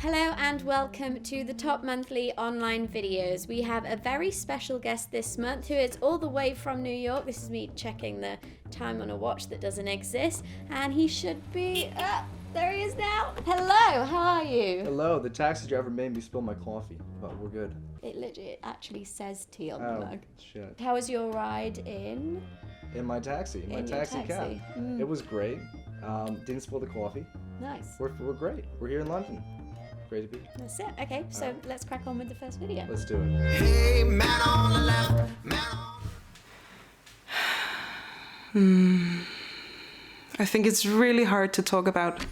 Hello and welcome to the top monthly online videos. We have a very special guest this month who is all the way from New York. This is me checking the time on a watch that doesn't exist, and he should be there he is now. Hello, how are you? Hello, the taxi driver made me spill my coffee, but we're good. It actually says tea on the mug. Shit. How was your ride in? In my taxi, my taxi cab. It was great. Didn't spill the coffee. Nice. We're great. We're here in London. Great to be. That's it. Okay, so let's crack on with the first video. Let's do it. Hey, man on the left, man on... I think it's really hard to talk about.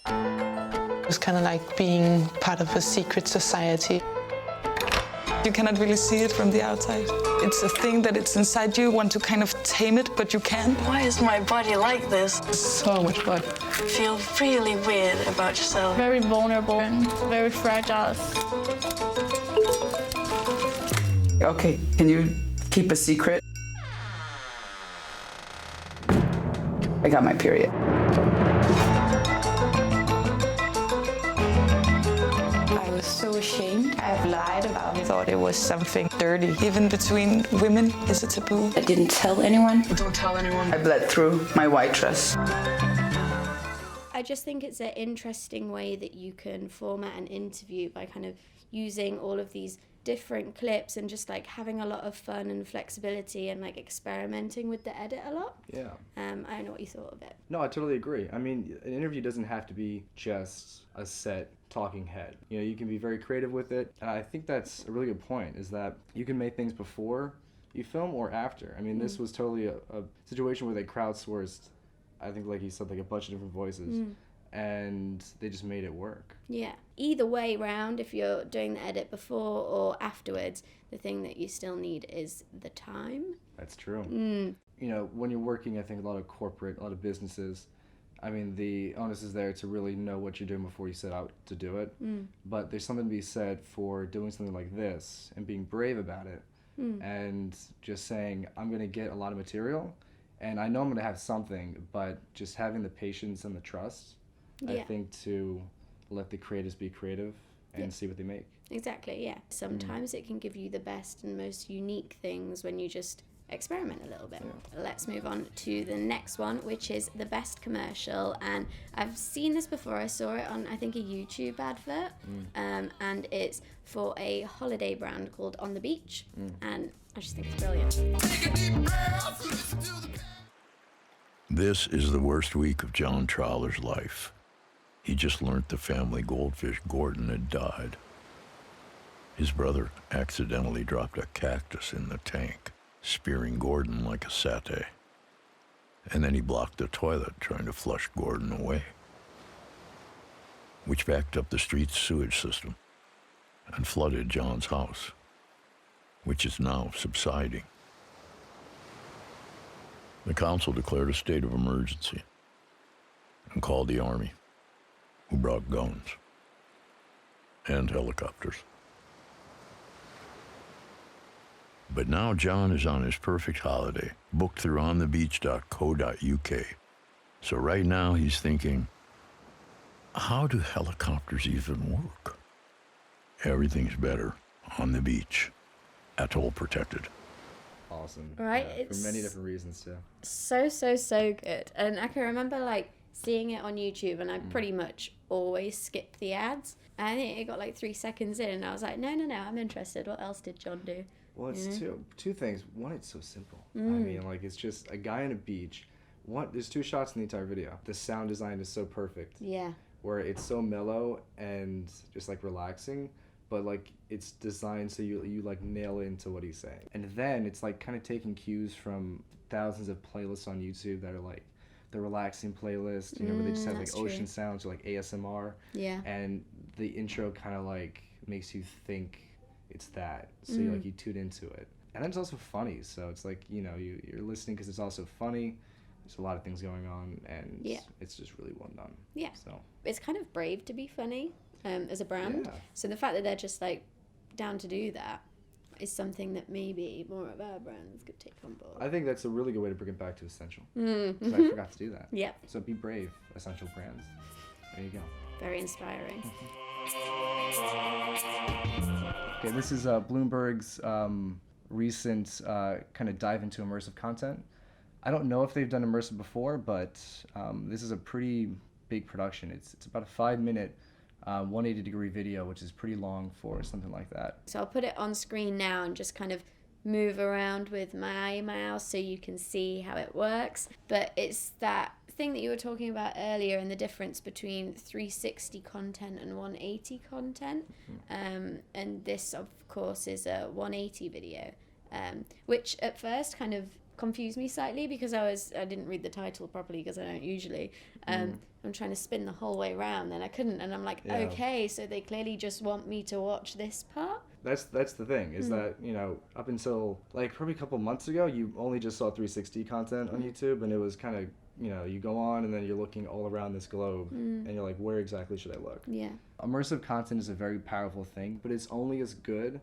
It's kind of like being part of a secret society. You cannot really see it from the outside. It's a thing that it's inside you, want to kind of tame it, but you can't. Why is my body like this? So much fun. You feel really weird about yourself. Very vulnerable and very fragile. Okay, can you keep a secret? I got my period. I was so ashamed. I've lied about it. I thought it was something dirty. Even between women is a taboo. I didn't tell anyone. Don't tell anyone. I bled through my white dress. I just think it's an interesting way that you can format an interview by kind of using all of these different clips and just like having a lot of fun and flexibility and like experimenting with the edit a lot. Yeah. I don't know what you thought of it. No, I totally agree. I mean, an interview doesn't have to be just a set talking head. You know, you can be very creative with it. And I think that's a really good point, is that you can make things before you film or after. I mean, this was totally a situation where they crowdsourced, I think, like you said, like a bunch of different voices. And they just made it work. Yeah. Either way round, if you're doing the edit before or afterwards, the thing that you still need is the time. That's true. You know, when you're working, I think a lot of businesses, I mean, the onus is there to really know what you're doing before you set out to do it. But there's something to be said for doing something like this and being brave about it and just saying, I'm going to get a lot of material and I know I'm going to have something, but just having the patience and the trust, I think, to let the creators be creative and see what they make. Exactly, yeah. Sometimes it can give you the best and most unique things when you just experiment a little bit. Yeah. Let's move on to the next one, which is the best commercial. And I've seen this before. I saw it on, I think, a YouTube advert. And it's for a holiday brand called On the Beach. And I just think it's brilliant. This is the worst week of John Trawler's life. He just learned the family goldfish Gordon had died. His brother accidentally dropped a cactus in the tank, spearing Gordon like a satay. And then he blocked the toilet trying to flush Gordon away, which backed up the street's sewage system and flooded John's house, which is now subsiding. The council declared a state of emergency and called the army, who brought guns and helicopters. But now John is on his perfect holiday, booked through onthebeach.co.uk. So right now he's thinking, how do helicopters even work? Everything's better on the beach, atoll protected. Awesome. Right? Yeah, for many different reasons, too. So good. And I can remember like seeing it on YouTube, and I pretty much always skip the ads. And it got like 3 seconds in, and I was like, no, I'm interested. What else did John do? Well, it's two things. One, it's so simple. I mean, like, it's just a guy on a beach. There's 2 shots in the entire video. The sound design is so perfect. Yeah. Where it's so mellow and just like relaxing, but like it's designed so you like nail into what he's saying. And then it's like kind of taking cues from thousands of playlists on YouTube that are like the relaxing playlist, you know, where they just have like ocean sounds or like ASMR. Yeah. And the intro kind of like makes you think it's that, so you tune into it. And then it's also funny, so it's like, you know, you're listening because it's also funny. There's a lot of things going on, and it's just really well done. Yeah. So it's kind of brave to be funny as a brand. Yeah. So the fact that they're just like down to do that, is something that maybe more of our brands could take on board. I think that's a really good way to bring it back to Ascential. Mm-hmm. I forgot to do that. Yep. So be brave, Ascential brands. There you go. Very inspiring. Okay, this is Bloomberg's recent kind of dive into immersive content. I don't know if they've done immersive before, but this is a pretty big production. It's about a 5-minute 180-degree video, which is pretty long for something like that. So I'll put it on screen now and just kind of move around with my mouse so you can see how it works. But it's that thing that you were talking about earlier and the difference between 360 content and 180 content. And this, of course, is a 180 video, which at first kind of confused me slightly because I didn't read the title properly because I don't usually. I'm trying to spin the whole way around, then I couldn't, and I'm like, okay, so they clearly just want me to watch this part. That's the thing, is that, you know, up until like probably a couple months ago, you only just saw 360 content on YouTube, and it was kind of, you know, you go on and then you're looking all around this globe and you're like, where exactly should I look? Yeah. Immersive content is a very powerful thing, but it's only as good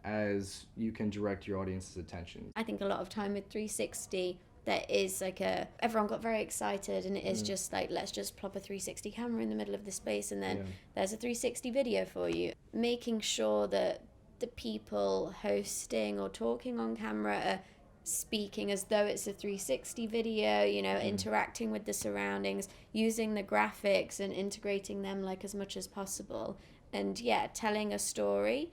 as you can direct your audience's attention. I think a lot of time with 360, there is like everyone got very excited, and it is just like, let's just plop a 360 camera in the middle of the space and then there's a 360 video for you. Making sure that the people hosting or talking on camera are speaking as though it's a 360 video, you know, interacting with the surroundings, using the graphics and integrating them like as much as possible. And yeah, telling a story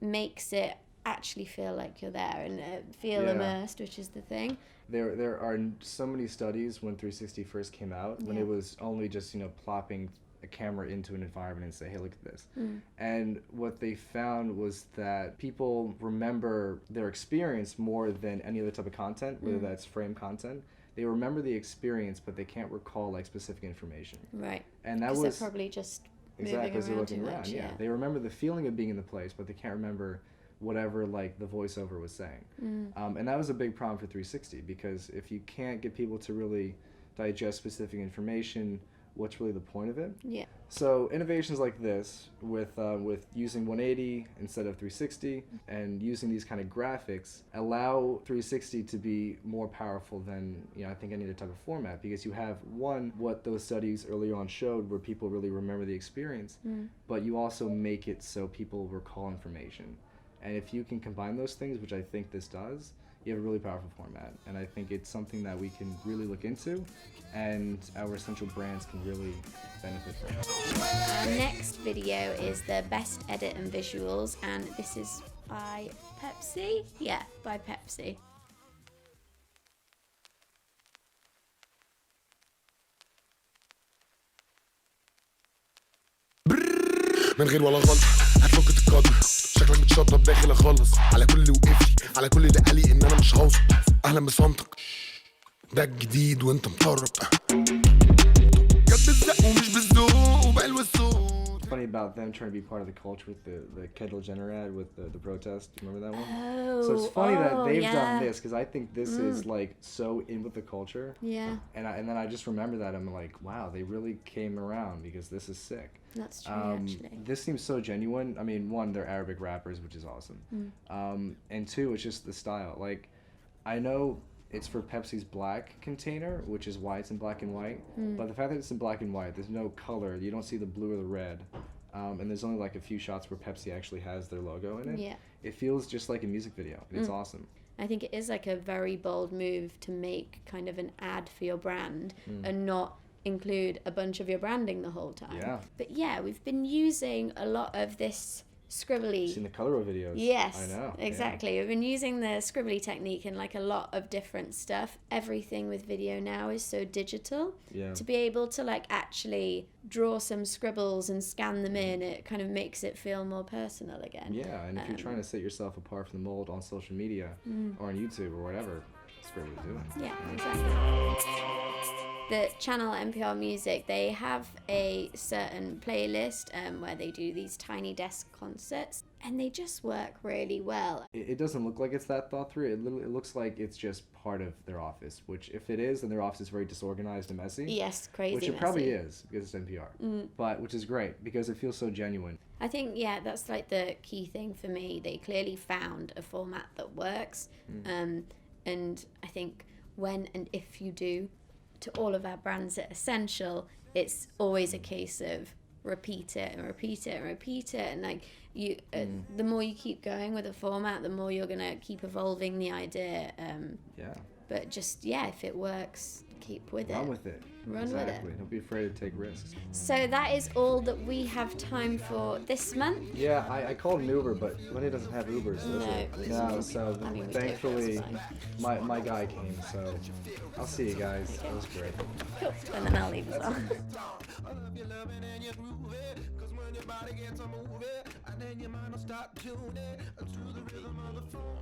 makes it actually feel like you're there and feel immersed, which is the thing. There are so many studies when 360 first came out, when it was only just, you know, plopping a camera into an environment and say, hey, look at this. And what they found was that people remember their experience more than any other type of content, whether that's frame content. They remember the experience, but they can't recall like specific information. Right. And that was they're probably just exactly because they're looking too around. much, Yeah, they remember the feeling of being in the place, but they can't remember whatever like the voiceover was saying. And that was a big problem for 360, because if you can't get people to really digest specific information, what's really the point of it? Yeah. So innovations like this, with using 180 instead of 360, and using these kind of graphics, allow 360 to be more powerful than, you know, I think any other type of format, because you have what those studies early on showed, where people really remember the experience, but you also make it so people recall information. And if you can combine those things, which I think this does, you have a really powerful format. And I think it's something that we can really look into, and our Ascential brands can really benefit from. Our next video is the best edit and visuals, and this is by Pepsi? Yeah, by Pepsi. من غير ولا غلط هتفك التقدم شكلك متشطب داخل اخلص على كل اللي وقفلي على كل اللي قالي ان انا مش هوصل اهلا بصمتك ده الجديد وانت مطرب جت بالزق ومش بالذوق وبقلب الصوت. Funny about them trying to be part of the culture with the Kendall Jenner ad with the protest. Do you remember that one? Oh, so it's funny that they've done this, because I think this is like so in with the culture. Yeah. And then I just remember that I'm like, wow, they really came around, because this is sick. That's true, actually. This seems so genuine. I mean, one, they're Arabic rappers, which is awesome. And two, it's just the style. Like, I know it's for Pepsi's black container, which is why it's in black and white. But the fact that it's in black and white, there's no color. You don't see the blue or the red. And there's only like a few shots where Pepsi actually has their logo in it. Yeah. It feels just like a music video. It's awesome. I think it is like a very bold move to make kind of an ad for your brand and not include a bunch of your branding the whole time. Yeah. But yeah, we've been using a lot of this scribbly. Seen the color videos. Yes, I know. Exactly. Yeah. We've been using the scribbly technique in like a lot of different stuff. Everything with video now is so digital. Yeah. To be able to like actually draw some scribbles and scan them in, it kind of makes it feel more personal again. Yeah, and if you're trying to set yourself apart from the mold on social media or on YouTube or whatever, scribbly do it. Yeah, exactly. the channel NPR Music, they have a certain playlist where they do these tiny desk concerts, and they just work really well. It doesn't look like it's that thought through. It looks like it's just part of their office, which if it is, then their office is very disorganized and messy. Yes, crazy Which it messy. probably is, because it's NPR. But which is great, because it feels so genuine. I think, yeah, that's like the key thing for me. They clearly found a format that works. And I think when and if you do, to all of our brands at Ascential, it's always a case of repeat it and repeat it and repeat it. And like you, the more you keep going with a format, the more you're going to keep evolving the idea. But just, yeah, if it works, keep with it. Run with it. Run with it. Don't be afraid to take risks. So that is all that we have time for this month. Yeah, I called an Uber, but Lenny doesn't have Ubers, does it? No, so I mean, we thankfully do, that's my guy came, so I'll see you guys. It was great. Cool. And then I'll leave us on. Your body gets a movie, and then your mind will start tuning to the rhythm of the phone.